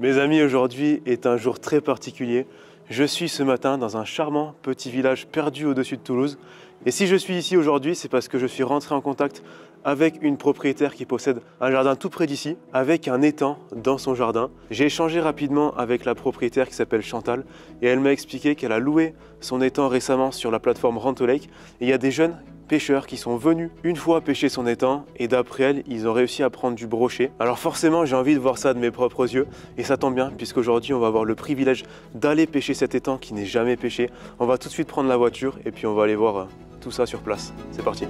Mes amis, aujourd'hui est un jour très particulier. Je suis ce matin dans un charmant petit village perdu au-dessus de Toulouse. Et si je suis ici aujourd'hui, c'est parce que je suis rentré en contact avec une propriétaire qui possède un jardin tout près d'ici, avec un étang dans son jardin. J'ai échangé rapidement avec la propriétaire qui s'appelle Chantal et elle m'a expliqué qu'elle a loué son étang récemment sur la plateforme Rent a Lake. Et il y a des jeunes pêcheurs qui sont venus une fois pêcher son étang et d'après elle, ils ont réussi à prendre du brochet. Alors forcément, j'ai envie de voir ça de mes propres yeux et ça tombe bien puisqu'aujourd'hui, on va avoir le privilège d'aller pêcher cet étang qui n'est jamais pêché. On va tout de suite prendre la voiture et puis on va aller voir tout ça sur place. C'est parti.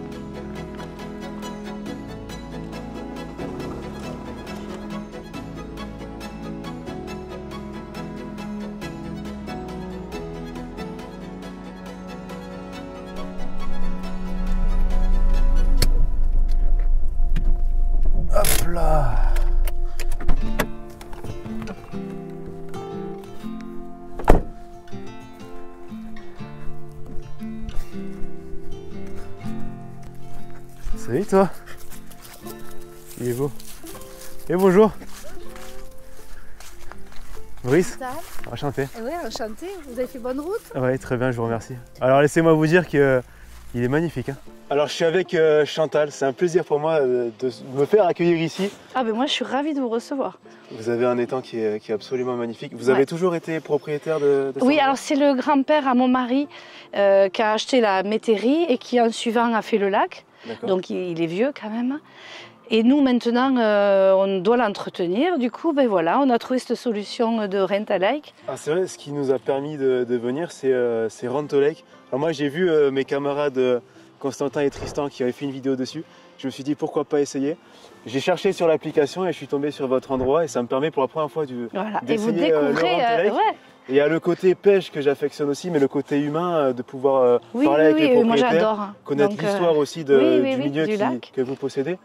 Hop là! Salut toi! Il est beau. Et bonjour! Brice? Enchanté. Oui, enchanté. Vous avez fait bonne route? Oui, très bien, je vous remercie. Alors laissez-moi vous dire qu'il est magnifique. Hein. Alors je suis avec Chantal, c'est un plaisir pour moi de me faire accueillir ici. Ah ben moi je suis ravie de vous recevoir. Vous avez un étang qui est absolument magnifique. Vous avez toujours été propriétaire de Oui, alors c'est le grand-père à mon mari qui a acheté la métairie et qui en suivant a fait le lac. Donc il est vieux quand même. Et nous maintenant on doit l'entretenir. Du coup ben voilà, on a trouvé cette solution de Rent a Lake. Ah, c'est vrai, ce qui nous a permis de venir c'est Rent a Lake. Alors moi j'ai vu mes camarades Constantin et Tristan qui avaient fait une vidéo dessus. Je me suis dit pourquoi pas essayer. J'ai cherché sur l'application et je suis tombé sur votre endroit et ça me permet pour la première fois d'essayer vous découvrez, le Rent a Lake. ouais. Et il y a le côté pêche que j'affectionne aussi, mais le côté humain de pouvoir parler avec les propriétaires, connaître l'histoire aussi du milieu que vous possédez.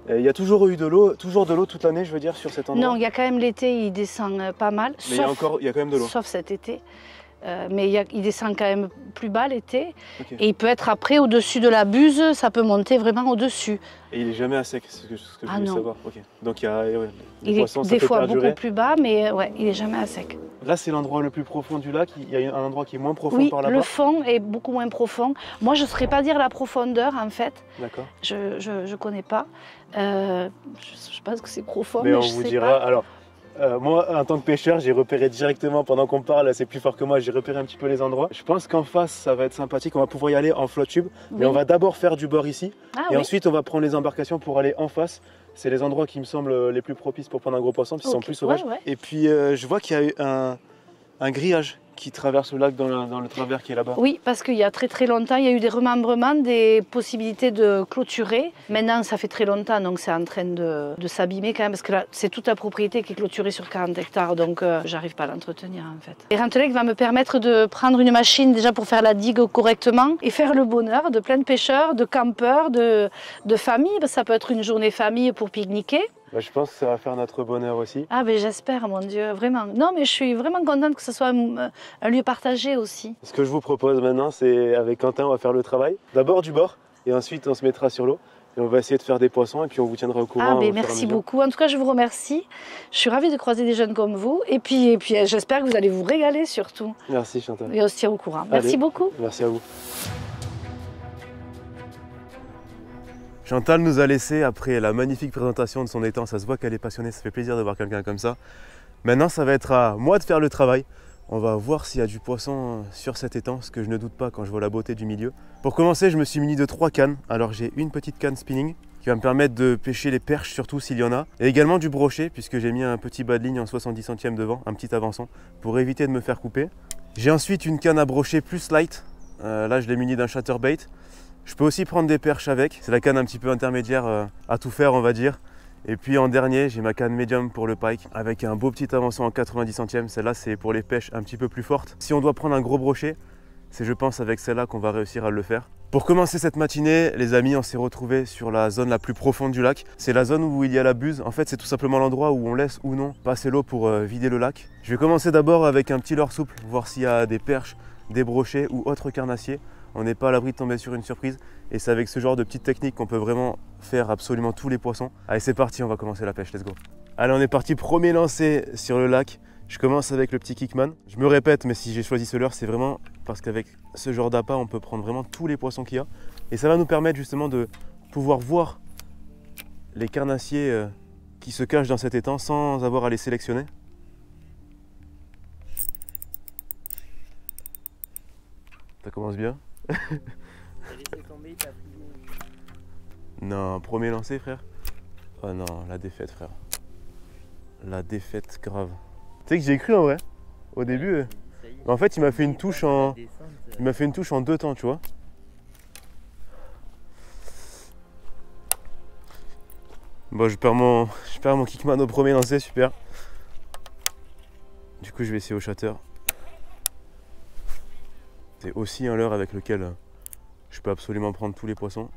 Il y a toujours eu de l'eau, toute l'année, je veux dire, sur cet endroit. Non, il y a quand même l'été, il descend pas mal. Mais il y a quand même de l'eau. Sauf cet été. Mais il descend quand même plus bas l'été. Okay. Et il peut être après au-dessus de la buse, ça peut monter vraiment au-dessus. Et il n'est jamais à sec, c'est ce que je voulais savoir. Okay. Donc il y a les poissons, des fois beaucoup plus bas, mais ouais, il n'est jamais à sec. Là, c'est l'endroit le plus profond du lac. Il y a un endroit qui est moins profond par là-bas. Oui, le fond est beaucoup moins profond. Moi, je ne saurais pas dire la profondeur, en fait. D'accord. Je ne connais pas. Je pense que c'est profond, mais on je vous sais dira. pas. Alors, moi, en tant que pêcheur, j'ai repéré directement, pendant qu'on parle, c'est plus fort que moi, j'ai repéré un petit peu les endroits. Je pense qu'en face, ça va être sympathique. On va pouvoir y aller en flotte tube. Mais on va d'abord faire du bord ici. Et ensuite, on va prendre les embarcations pour aller en face. C'est les endroits qui me semblent les plus propices pour prendre un gros poisson, parce qu'ils sont plus sauvages. Ouais. Et puis, je vois qu'il y a eu un grillage qui traverse le lac dans le travers qui est là-bas. Oui, parce qu'il y a très longtemps, il y a eu des remembrements, des possibilités de clôturer. Maintenant, ça fait très longtemps, donc c'est en train de s'abîmer quand même, parce que là, c'est toute la propriété qui est clôturée sur 40 hectares, donc j'arrive pas à l'entretenir en fait. Et Rent a Lake va me permettre de prendre une machine déjà pour faire la digue correctement et faire le bonheur de plein de pêcheurs, de campeurs, de familles. Ça peut être une journée famille pour pique-niquer. Je pense que ça va faire notre bonheur aussi. Ah ben j'espère, mon Dieu, vraiment. Non, mais je suis vraiment contente que ce soit un lieu partagé aussi. Ce que je vous propose maintenant, c'est avec Quentin, on va faire le travail. D'abord du bord, et ensuite on se mettra sur l'eau. Et on va essayer de faire des poissons, et puis on vous tiendra au courant. Ah ben merci beaucoup. En tout cas, je vous remercie. Je suis ravie de croiser des jeunes comme vous. Et puis j'espère que vous allez vous régaler surtout. Merci Chantal. Et on se tient au courant. Merci beaucoup. Merci à vous. Chantal nous a laissé après la magnifique présentation de son étang. Ça se voit qu'elle est passionnée, ça fait plaisir de voir quelqu'un comme ça. Maintenant, ça va être à moi de faire le travail. On va voir s'il y a du poisson sur cet étang, ce que je ne doute pas quand je vois la beauté du milieu. Pour commencer, je me suis muni de 3 cannes. Alors j'ai une petite canne spinning qui va me permettre de pêcher les perches, surtout s'il y en a. Et également du brochet, puisque j'ai mis un petit bas de ligne en 70 centièmes devant, un petit avançon, pour éviter de me faire couper. J'ai ensuite une canne à brochet plus light. Là, je l'ai muni d'un chatterbait. Je peux aussi prendre des perches avec, c'est la canne un petit peu intermédiaire à tout faire on va dire. Et puis en dernier, j'ai ma canne médium pour le pike avec un beau petit avançon en 90 centièmes. Celle-là, c'est pour les pêches un petit peu plus fortes. Si on doit prendre un gros brochet, c'est je pense avec celle-là qu'on va réussir à le faire. Pour commencer cette matinée, les amis, on s'est retrouvés sur la zone la plus profonde du lac. C'est la zone où il y a la buse. En fait, c'est tout simplement l'endroit où on laisse ou non passer l'eau pour vider le lac. Je vais commencer d'abord avec un petit leurre souple, voir s'il y a des perches, des brochets ou autres carnassiers. On n'est pas à l'abri de tomber sur une surprise et c'est avec ce genre de petites techniques qu'on peut vraiment faire absolument tous les poissons. Allez, c'est parti, on va commencer la pêche, let's go. Allez, on est parti, premier lancer sur le lac. Je commence avec le petit Kickman. Je me répète, mais si j'ai choisi ce leurre, c'est vraiment parce qu'avec ce genre d'appât, on peut prendre vraiment tous les poissons qu'il y a. Et ça va nous permettre justement de pouvoir voir les carnassiers qui se cachent dans cet étang sans avoir à les sélectionner. Ça commence bien. T'as laissé tomber, t'as pris. Non, premier lancé, frère. Oh non, la défaite, frère. La défaite grave. Tu sais que j'ai cru en vrai, au début. Ça y est, Mais en fait, il m'a fait une touche en, la descente, il m'a fait une touche en 2 temps, tu vois. Bon, je perds mon Kickman au premier lancer, super. Du coup, je vais essayer au shatter. C'est aussi un leurre avec lequel je peux absolument prendre tous les poissons.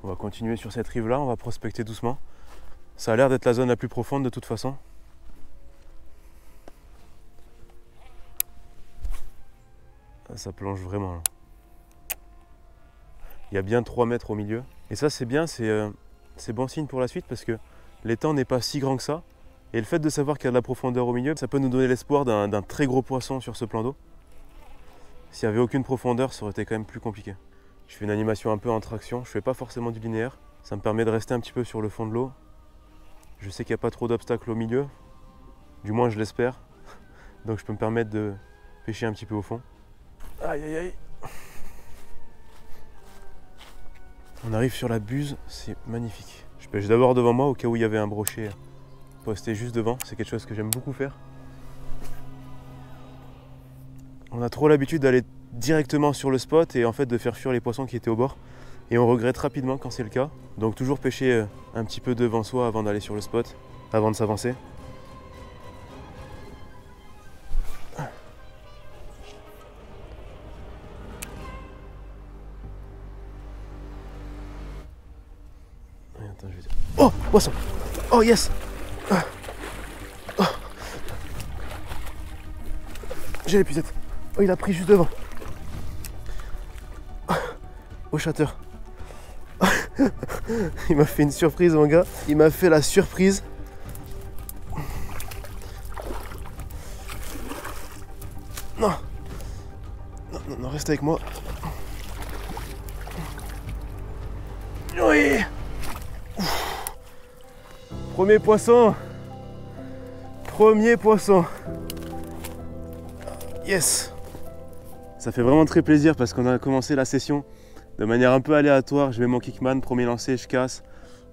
On va continuer sur cette rive là, on va prospecter doucement. Ça a l'air d'être la zone la plus profonde de toute façon. Ça plonge vraiment là. Il y a bien 3 mètres au milieu. Et ça c'est bien, c'est bon signe pour la suite parce que l'étang n'est pas si grand que ça. Et le fait de savoir qu'il y a de la profondeur au milieu, ça peut nous donner l'espoir d'un très gros poisson sur ce plan d'eau. S'il n'y avait aucune profondeur, ça aurait été quand même plus compliqué. Je fais une animation un peu en traction, je fais pas forcément du linéaire. Ça me permet de rester un petit peu sur le fond de l'eau. Je sais qu'il n'y a pas trop d'obstacles au milieu, du moins je l'espère. Donc je peux me permettre de pêcher un petit peu au fond. Aïe aïe aïe. On arrive sur la buse, c'est magnifique. Je pêche d'abord devant moi au cas où il y avait un brochet posté juste devant. C'est quelque chose que j'aime beaucoup faire. On a trop l'habitude d'aller directement sur le spot et en fait de faire fuir les poissons qui étaient au bord. Et on regrette rapidement quand c'est le cas. Donc toujours pêcher un petit peu devant soi avant d'aller sur le spot, avant de s'avancer. Attends, je vais... Oh, poisson! Oh yes! Oh. J'ai l'épuisette. Oh, il a pris juste devant. Au shatter. Il m'a fait une surprise, mon gars. Il m'a fait la surprise. Non. Non, non, non, reste avec moi. Oui. Ouf. Premier poisson. Premier poisson. Yes. Ça fait vraiment très plaisir parce qu'on a commencé la session de manière un peu aléatoire. Je mets mon Kickman, premier lancer, je casse.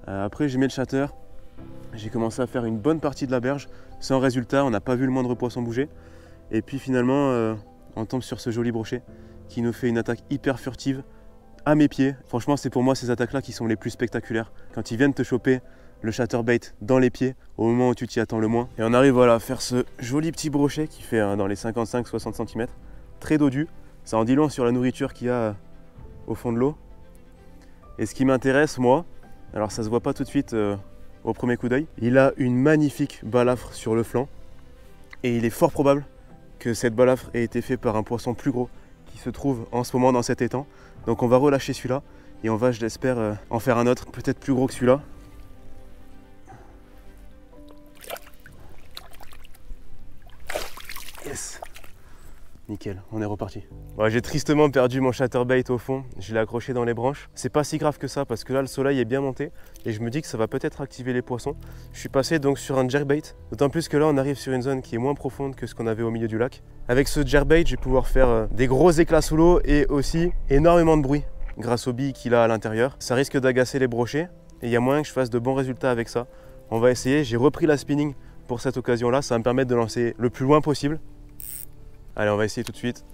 Après, je mets le shatter. J'ai commencé à faire une bonne partie de la berge sans résultat. On n'a pas vu le moindre poisson bouger. Et puis finalement, on tombe sur ce joli brochet qui nous fait une attaque hyper furtive à mes pieds. Franchement, c'est pour moi ces attaques-là qui sont les plus spectaculaires. Quand ils viennent te choper le chatterbait dans les pieds au moment où tu t'y attends le moins. Et on arrive voilà, à faire ce joli petit brochet qui fait dans les 55-60 cm. Très dodu. Ça en dit long sur la nourriture qu'il y a au fond de l'eau. Et ce qui m'intéresse, moi, alors ça se voit pas tout de suite au premier coup d'œil, il a une magnifique balafre sur le flanc. Et il est fort probable que cette balafre ait été faite par un poisson plus gros qui se trouve en ce moment dans cet étang. Donc on va relâcher celui-là et on va, je l'espère, en faire un autre, peut-être plus gros que celui-là. Yes. Nickel, on est reparti. Ouais, j'ai tristement perdu mon chatterbait au fond, je l'ai accroché dans les branches. C'est pas si grave que ça parce que là le soleil est bien monté et je me dis que ça va peut-être activer les poissons. Je suis passé donc sur un jerkbait, d'autant plus que là on arrive sur une zone qui est moins profonde que ce qu'on avait au milieu du lac. Avec ce jerkbait, je vais pouvoir faire des gros éclats sous l'eau et aussi énormément de bruit grâce aux billes qu'il a à l'intérieur. Ça risque d'agacer les brochets et il y a moyen que je fasse de bons résultats avec ça. On va essayer, j'ai repris la spinning pour cette occasion-là, ça va me permettre de lancer le plus loin possible. Allez, on va essayer tout de suite.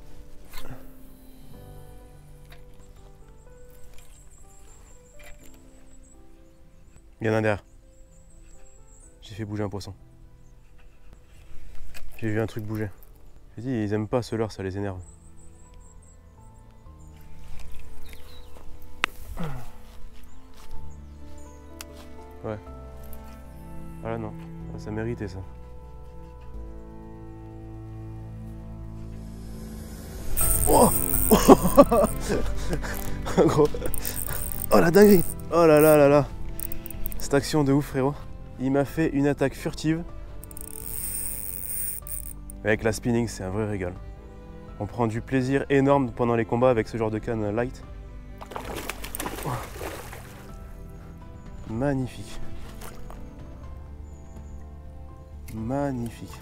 Il y en a un derrière. J'ai fait bouger un poisson. J'ai vu un truc bouger. J'ai dit, ils aiment pas ce leurre, ça les énerve. Ouais. Ah là non, ça méritait ça. Oh, Gros. Oh la dinguerie. Oh là là là là. Cette action de ouf frérot. Il m'a fait une attaque furtive. Avec la spinning, c'est un vrai régal. On prend du plaisir énorme pendant les combats avec ce genre de canne light. Magnifique. Magnifique.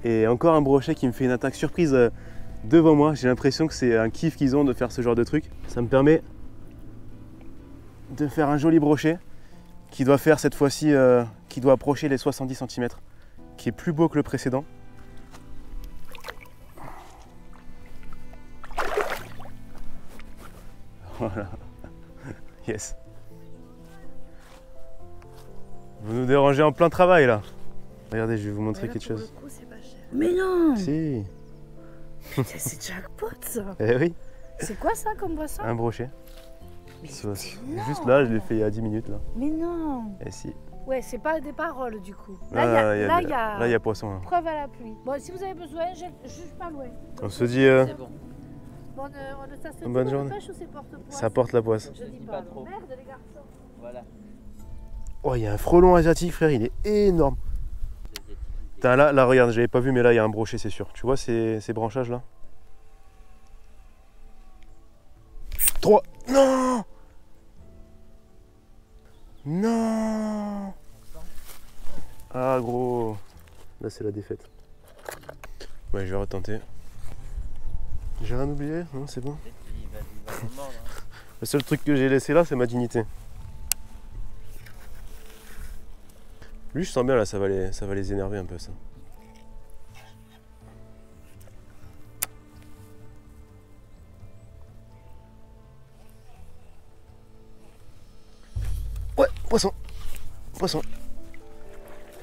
Et encore un brochet qui me fait une attaque surprise devant moi. J'ai l'impression que c'est un kiff qu'ils ont de faire ce genre de truc. Ça me permet de faire un joli brochet qui doit faire cette fois-ci, qui doit approcher les 70 cm, qui est plus beau que le précédent. Voilà. Yes. Vous nous dérangez en plein travail là. Regardez, je vais vous montrer quelque chose. Pour le coup, c'est pas cher. Mais non. Si. C'est jackpot ça. Eh oui, C'est quoi ça comme boisson? un brochet. Mais Ça, c'est juste là, je l'ai fait il y a 10 minutes là. Mais non. Et si. Ouais, c'est pas des paroles du coup. Là, Là, il y a poisson. Là. preuve à la pluie. Bon, si vous avez besoin, je suis pas loin. On se dit, C'est bon. Bonne, ça se Bonne dit journée. pêche ou c'est porte-poisse? ça porte la poisse. Je dis Dis pas. pas trop. Merde les garçons. Voilà. Oh, il y a un frelon asiatique, frère, il est énorme. Putain, là, regarde, j'avais pas vu, mais là, il y a un brochet, c'est sûr. Tu vois ces branchages là? 3. Non! Non! Ah, gros. Là, c'est la défaite. Ouais, je vais retenter. J'ai rien oublié? Non, c'est bon. Peut-être qu'il va nous mordre. Hein. Le seul truc que j'ai laissé là, c'est ma dignité. Lui, je sens bien là, ça va les énerver un peu ça. Ouais, poisson. Poisson.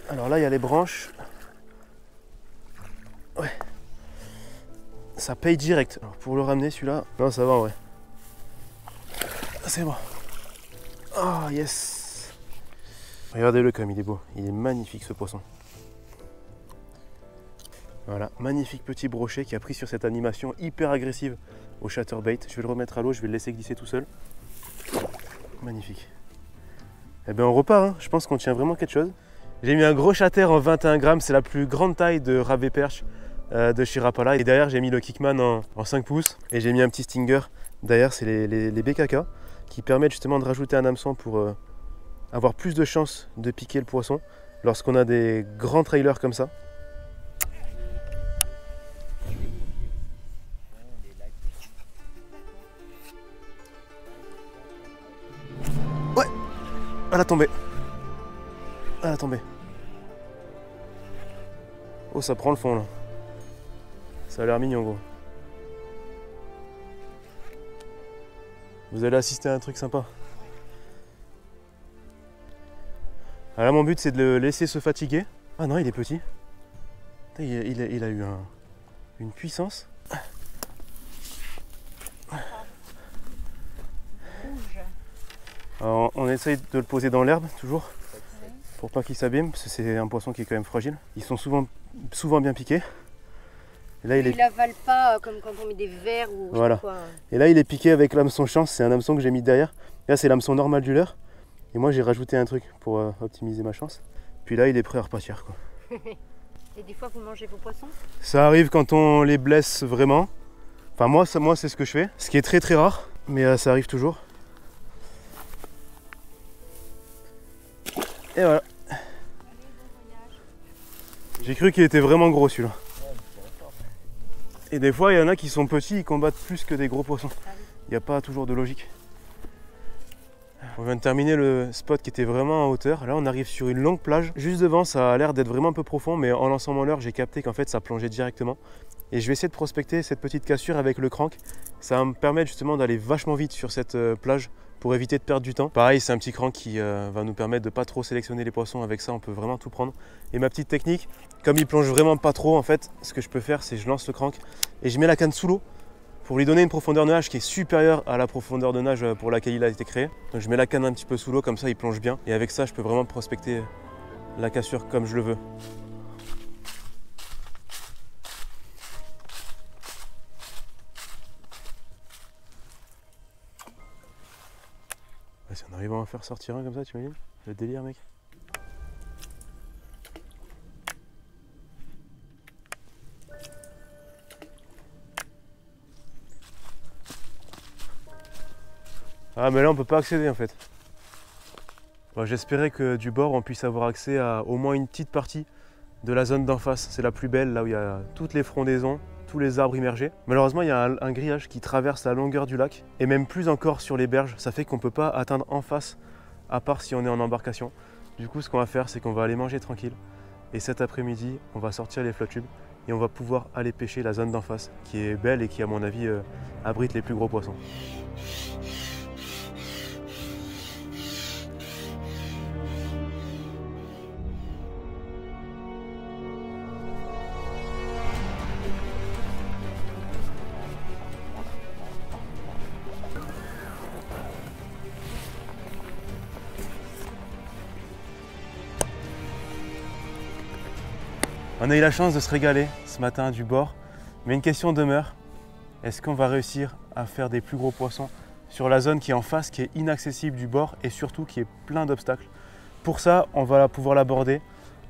Alors là, il y a les branches. Ouais. Ça paye direct. Alors pour le ramener celui-là, non ça va en vrai. C'est bon. Oh yes. Regardez-le comme il est beau. Il est magnifique ce poisson. Voilà, magnifique petit brochet qui a pris sur cette animation hyper agressive au chatterbait. Je vais le remettre à l'eau, je vais le laisser glisser tout seul. Magnifique. Eh bien on repart, hein. Je pense qu'on tient vraiment quelque chose. J'ai mis un gros chatter en 21 grammes, c'est la plus grande taille de ravet perche de chez Rapala. Et derrière j'ai mis le Kickman en 5 pouces et j'ai mis un petit stinger. Derrière c'est les BKK qui permettent justement de rajouter un hameçon pour avoir plus de chances de piquer le poisson lorsqu'on a des grands trailers comme ça. Ouais, elle a tombé. Elle a tombé. Oh, ça prend le fond là. Ça a l'air mignon gros. Vous allez assister à un truc sympa. Alors là mon but c'est de le laisser se fatiguer. Ah non il est petit. Il a eu une puissance. Alors, on essaye de le poser dans l'herbe toujours. Pour pas qu'il s'abîme parce que c'est un poisson qui est quand même fragile. Ils sont souvent bien piqués. Et là, il avale pas comme quand on met des verres ou voilà. quoi. Et là il est piqué avec l'hameçon chance, c'est un hameçon que j'ai mis derrière. Là c'est l'hameçon normal du leurre. Et moi j'ai rajouté un truc pour optimiser ma chance. Puis là il est prêt à repartir quoi. Et des fois vous mangez vos poissons? Ça arrive quand on les blesse vraiment. Enfin moi c'est ce que je fais. Ce qui est très très rare, mais ça arrive toujours. Et voilà. J'ai cru qu'il était vraiment gros celui-là. Et des fois il y en a qui sont petits, ils combattent plus que des gros poissons. Il n'y a pas toujours de logique. On vient de terminer le spot qui était vraiment en hauteur. Là on arrive sur une longue plage. Juste devant ça a l'air d'être vraiment un peu profond, mais en lançant mon leurre j'ai capté qu'en fait ça plongeait directement. Et je vais essayer de prospecter cette petite cassure avec le crank. Ça va me permettre justement d'aller vachement vite sur cette plage pour éviter de perdre du temps. Pareil c'est un petit crank qui va nous permettre de pas trop sélectionner les poissons. Avec ça on peut vraiment tout prendre. Et ma petite technique, comme il plonge vraiment pas trop en fait, ce que je peux faire c'est je lance le crank et je mets la canne sous l'eau pour lui donner une profondeur de nage qui est supérieure à la profondeur de nage pour laquelle il a été créé. Donc je mets la canne un petit peu sous l'eau, comme ça il plonge bien. Et avec ça je peux vraiment prospecter la cassure comme je le veux. Ah, si on arrive à en faire sortir un comme ça, tu imagines? Le délire, mec. Ah mais là on peut pas accéder en fait. Bon, j'espérais que du bord on puisse avoir accès à au moins une petite partie de la zone d'en face. C'est la plus belle, là où il y a toutes les frondaisons, tous les arbres immergés. Malheureusement il y a un grillage qui traverse la longueur du lac et même plus encore sur les berges. Ça fait qu'on peut pas atteindre en face à part si on est en embarcation. Du coup ce qu'on va faire c'est qu'on va aller manger tranquille et cet après-midi on va sortir les flotte tubes et on va pouvoir aller pêcher la zone d'en face qui est belle et qui à mon avis abrite les plus gros poissons. On a eu la chance de se régaler ce matin du bord, mais une question demeure. Est-ce qu'on va réussir à faire des plus gros poissons sur la zone qui est en face, qui est inaccessible du bord et surtout qui est plein d'obstacles? Pour ça, on va pouvoir l'aborder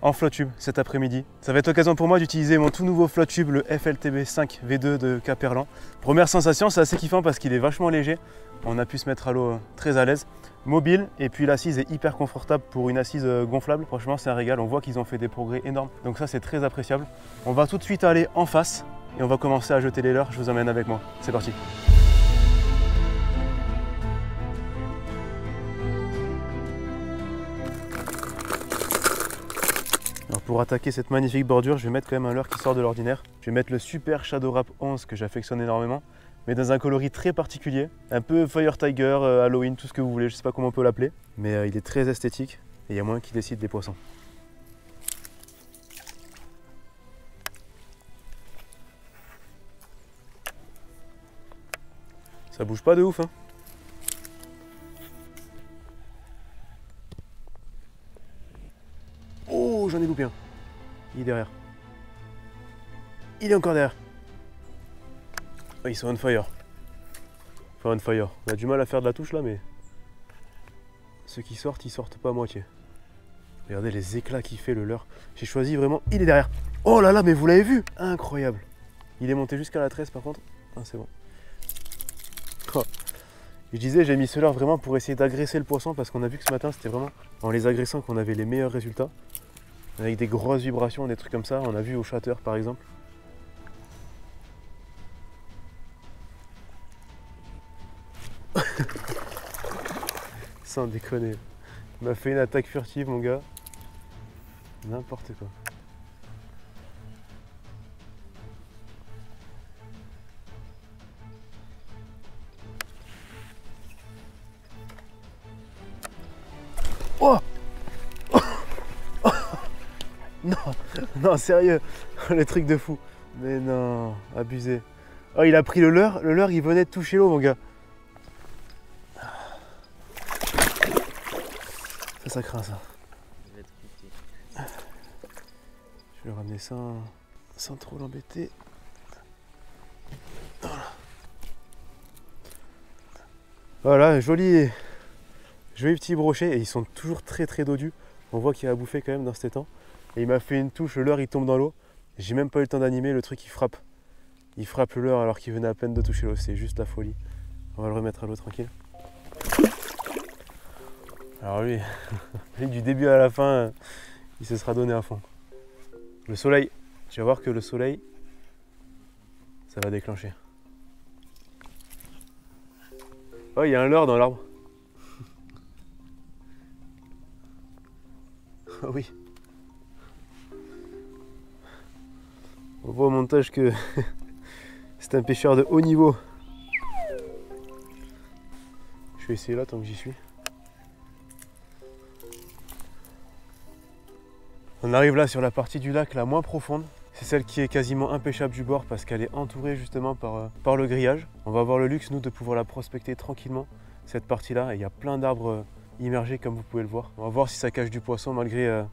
en flotte tube cet après-midi. Ça va être l'occasion pour moi d'utiliser mon tout nouveau flotte tube, le FLTB 5 V2 de Caperlan. Première sensation, c'est assez kiffant parce qu'il est vachement léger. On a pu se mettre à l'eau très à l'aise. Mobile, et puis l'assise est hyper confortable pour une assise gonflable. Franchement, c'est un régal. On voit qu'ils ont fait des progrès énormes. Donc ça, c'est très appréciable. On va tout de suite aller en face et on va commencer à jeter les leurres. Je vous emmène avec moi. C'est parti. Alors pour attaquer cette magnifique bordure, je vais mettre quand même un leurre qui sort de l'ordinaire. Je vais mettre le Super Shadow Rap 11 que j'affectionne énormément, mais dans un coloris très particulier, un peu Fire Tiger, Halloween, tout ce que vous voulez, je sais pas comment on peut l'appeler, mais il est très esthétique et il y a moins qui décide des poissons. Ça bouge pas de ouf, hein. Oh, j'en ai loupé un. Il est derrière. Il est encore derrière. Oh, ils sont on fire. Enfin, on fire. On a du mal à faire de la touche là, mais ceux qui sortent, ils sortent pas à moitié. Regardez les éclats qu'il fait le leurre. J'ai choisi vraiment. Il est derrière. Oh là là, mais vous l'avez vu? Incroyable. Il est monté jusqu'à la tresse par contre. Ah, c'est bon. Oh. Je disais, j'ai mis ce leurre vraiment pour essayer d'agresser le poisson parce qu'on a vu que ce matin, c'était vraiment en les agressant qu'on avait les meilleurs résultats. Avec des grosses vibrations, des trucs comme ça. On a vu au shatter par exemple. Sans déconner. Il m'a fait une attaque furtive mon gars. N'importe quoi. Oh, non, non, sérieux, le truc de fou. Mais non, abusé. Oh, il a pris le leurre il venait de toucher l'eau mon gars. Ça craint ça. Je vais le ramener sans trop l'embêter. Voilà, joli petit brochet et ils sont toujours très dodus. On voit qu'il a bouffé quand même dans cet étang. Et il m'a fait une touche, le leurre il tombe dans l'eau. J'ai même pas eu le temps d'animer, le truc il frappe. Il frappe le leurre alors qu'il venait à peine de toucher l'eau, c'est juste la folie. On va le remettre à l'eau tranquille. Alors lui, du début à la fin, il se sera donné à fond. Le soleil, tu vas voir que le soleil, ça va déclencher. Oh, il y a un leurre dans l'arbre. Oh oui. On voit au montage que c'est un pêcheur de haut niveau. Je vais essayer là tant que j'y suis. On arrive là sur la partie du lac la moins profonde. C'est celle qui est quasiment impêchable du bord parce qu'elle est entourée justement par le grillage. On va avoir le luxe nous de pouvoir la prospecter tranquillement cette partie là et il y a plein d'arbres immergés comme vous pouvez le voir. On va voir si ça cache du poisson malgré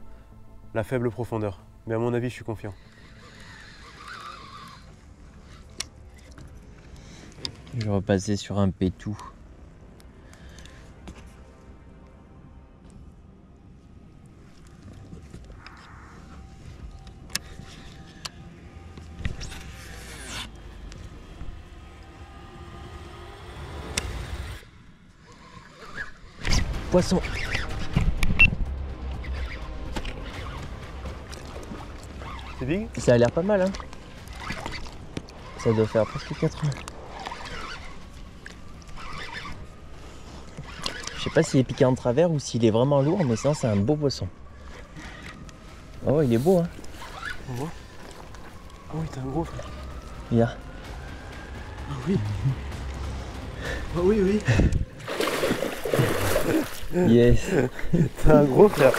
la faible profondeur. Mais à mon avis je suis confiant. Je vais repasser sur un pétou. Poisson. C'est big? Ça a l'air pas mal, hein. Ça doit faire presque 80. Je sais pas s'il est piqué en travers ou s'il est vraiment lourd, mais sinon c'est un beau poisson. Oh, il est beau, hein. On voit. Ah oui, t'es un gros frère. Regarde. Ah oui. Ah oui, oui. Yes. T'es un gros frère.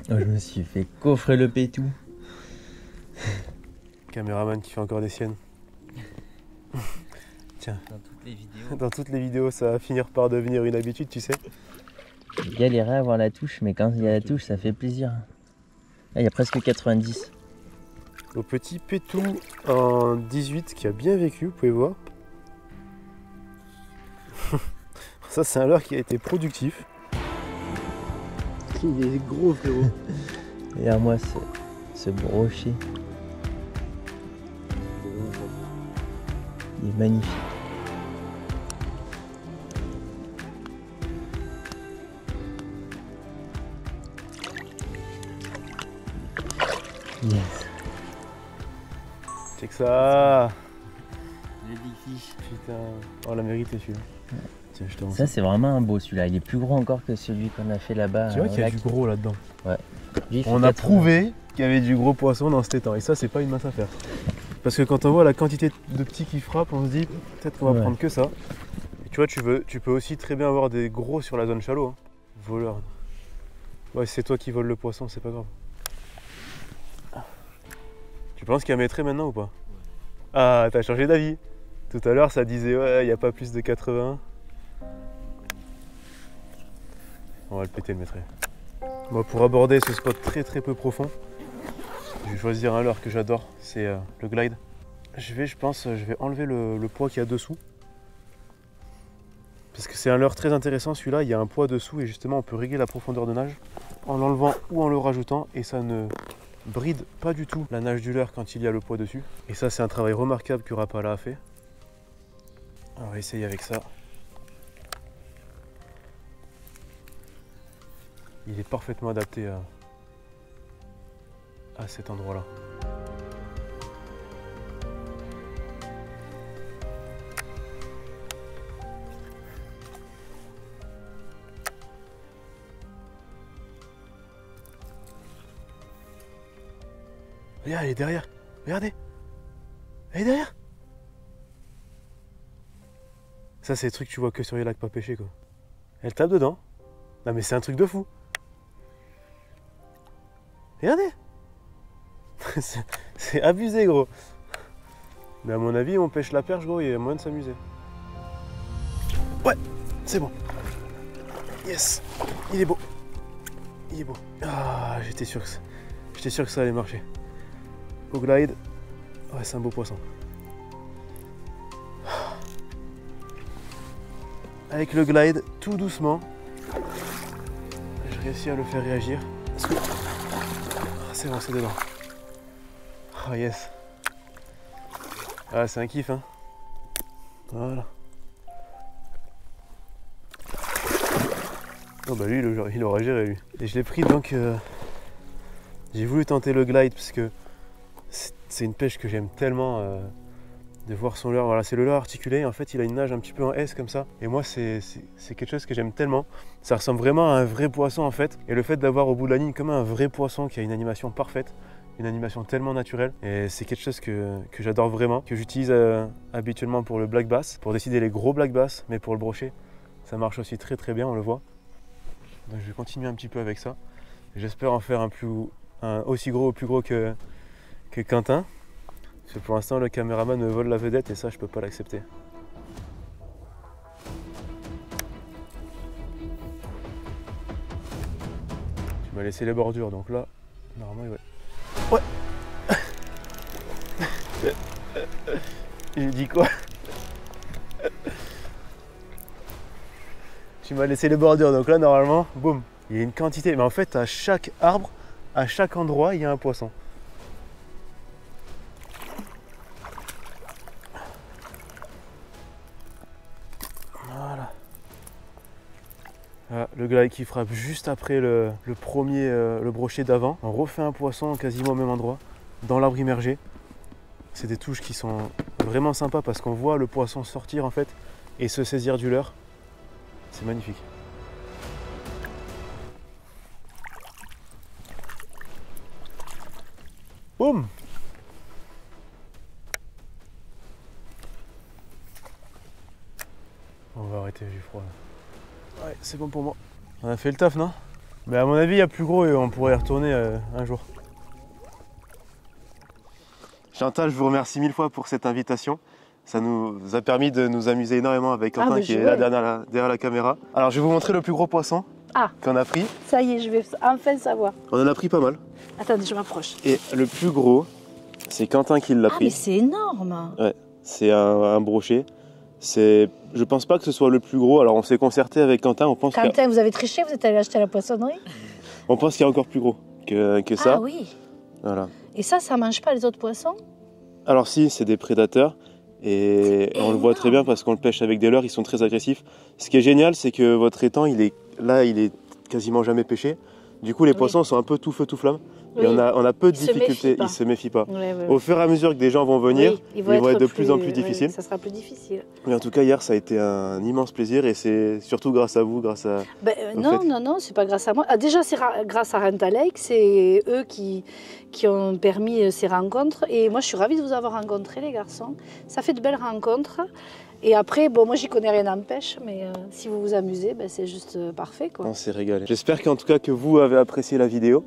Oh, je me suis fait coffrer le pétou. Caméraman qui fait encore des siennes. Tiens. Dans toutes les vidéos. Dans toutes les vidéos, ça va finir par devenir une habitude, tu sais. J'ai galéré à avoir la touche, mais quand il y a la touche, ça fait plaisir. Là, il y a presque 90. Au petit pétou en 18 qui a bien vécu, vous pouvez voir. Ça, c'est un leurre qui a été productif. Il est gros, frérot. Regarde moi ce brochet. Il est magnifique. Yes. C'est que ça. Les big fish. Putain. Oh, la mérité celui-là. Tiens, je te rends Ça, c'est vraiment un beau celui-là. Il est plus gros encore que celui qu'on a fait là-bas. Tu vois qu'il y a au lac. du gros là-dedans. Lui, il fait On a 80. prouvé qu'il y avait du gros poisson dans cet étang. Et ça, c'est pas une mince affaire. Parce que quand on voit la quantité de petits qui frappent, on se dit peut-être qu'on va Ouais. prendre que ça. Et tu vois, tu peux aussi très bien avoir des gros sur la zone shallow. Hein. Voleur. Ouais, c'est toi qui voles le poisson, c'est pas grave. Tu penses qu'il y a maîtrise maintenant ou pas? Ah, t'as changé d'avis. Tout à l'heure, ça disait ouais, il n'y a pas plus de 80. On va le péter le maîtrise. Moi, pour aborder ce spot très peu profond, je vais choisir un leurre que j'adore, c'est le glide. Je vais enlever le poids qu'il y a dessous. Parce que c'est un leurre très intéressant, celui-là, il y a un poids dessous et justement on peut régler la profondeur de nage en l'enlevant ou en le rajoutant et ça ne bride pas du tout la nage du leurre quand il y a le poids dessus. Et ça, c'est un travail remarquable que Rapala a fait. On va essayer avec ça. Il est parfaitement adapté à cet endroit-là. Regarde, elle est derrière. Regardez. Elle est derrière. Ça, c'est des trucs que tu vois que sur les lacs pas pêchés, quoi. Elle tape dedans. Non, mais c'est un truc de fou. Regardez. C'est abusé, gros. Mais à mon avis, on pêche la perche, gros, il y a moyen de s'amuser. Ouais, c'est bon. Yes. Il est beau. Il est beau. Ah, j'étais sûr que ça allait marcher. Au glide. Ouais, c'est un beau poisson. Avec le glide, tout doucement, je réussis à le faire réagir. C'est bon, c'est dedans. Oh yes. Ah, c'est un kiff, hein. Voilà. Oh bah lui, il aura géré, lui. Et je l'ai pris donc... j'ai voulu tenter le glide parce que c'est une pêche que j'aime tellement. De voir son leurre, voilà, c'est le leurre articulé, en fait il a une nage un petit peu en S comme ça, et moi c'est quelque chose que j'aime tellement, ça ressemble vraiment à un vrai poisson en fait, et le fait d'avoir au bout de la ligne comme un vrai poisson qui a une animation parfaite, une animation tellement naturelle, et c'est quelque chose que j'adore vraiment, que j'utilise habituellement pour le black bass, pour décider les gros black bass, mais pour le brochet, ça marche aussi très bien, on le voit. Donc je vais continuer un petit peu avec ça, j'espère en faire un aussi gros ou plus gros que Quentin. Parce que pour l'instant, le caméraman me vole la vedette et ça, je peux pas l'accepter. Tu m'as laissé les bordures, donc là, normalement, ouais. J'ai dit quoi? Tu m'as laissé les bordures, donc là, normalement, boum. Il y a une quantité, mais en fait, à chaque arbre, à chaque endroit, il y a un poisson. Voilà, le glas qui frappe juste après le premier, le brochet d'avant. On refait un poisson quasiment au même endroit, dans l'arbre immergé. C'est des touches qui sont vraiment sympas parce qu'on voit le poisson sortir en fait et se saisir du leurre. C'est magnifique. Boum! On va arrêter, j'ai froid là. Ouais, c'est bon pour moi. On a fait le taf, non? Mais à mon avis, il y a plus gros et on pourrait y retourner un jour. Chantal, je vous remercie 1000 fois pour cette invitation. Ça nous a permis de nous amuser énormément avec Quentin qui est là derrière la caméra. Alors, je vais vous montrer le plus gros poisson qu'on a pris. Ça y est, je vais enfin savoir. On en a pris pas mal. Attendez, je m'approche. Et le plus gros, c'est Quentin qui l'a pris. Mais c'est énorme. Ouais, c'est un brochet. Je pense pas que ce soit le plus gros. Alors on s'est concerté avec Quentin. Quentin, vous avez triché, vous êtes allé acheter à la poissonnerie? On pense qu'il y a encore plus gros que ça. Ah oui. Voilà. Et ça mange pas les autres poissons? Alors si, c'est des prédateurs. Et on le voit très bien parce qu'on le pêche avec des leurres, ils sont très agressifs. Ce qui est génial, c'est que votre étang, il est quasiment jamais pêché. Du coup, les poissons sont un peu tout feu, tout flamme. Et on a peu de difficultés, ils ne se méfient pas. Au fur et à mesure que des gens vont venir, ils vont être de plus en plus difficiles. Ça sera plus difficile. Mais en tout cas, hier, ça a été un immense plaisir et c'est surtout grâce à vous, grâce à... Non, c'est pas grâce à moi. Déjà, c'est grâce à Renta Lake, c'est eux qui ont permis ces rencontres. Et moi, je suis ravie de vous avoir rencontrés, les garçons. Ça fait de belles rencontres. Et après, bon, moi, j'y connais rien en pêche, mais si vous vous amusez, c'est juste parfait, quoi. On s'est régalé. J'espère qu'en tout cas que vous avez apprécié la vidéo.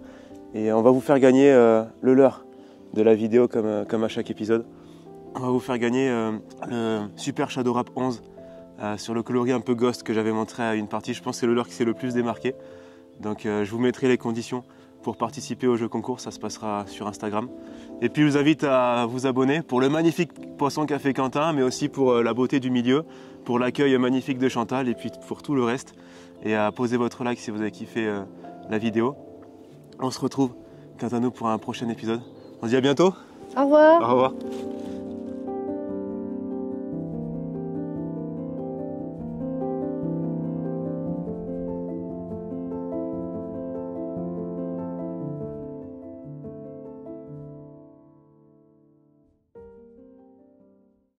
Et on va vous faire gagner le leurre de la vidéo comme à chaque épisode. On va vous faire gagner le Super Shadow Rap 11 sur le coloris un peu ghost que j'avais montré à une partie. Je pense que c'est le leurre qui s'est le plus démarqué. Donc je vous mettrai les conditions pour participer au jeu concours. Ça se passera sur Instagram. Et puis je vous invite à vous abonner pour le magnifique poisson qu'a fait Quentin, mais aussi pour la beauté du milieu, pour l'accueil magnifique de Chantal et puis pour tout le reste. Et à poser votre like si vous avez kiffé la vidéo. On se retrouve quant à nous pour un prochain épisode. On se dit à bientôt. Au revoir. Au revoir.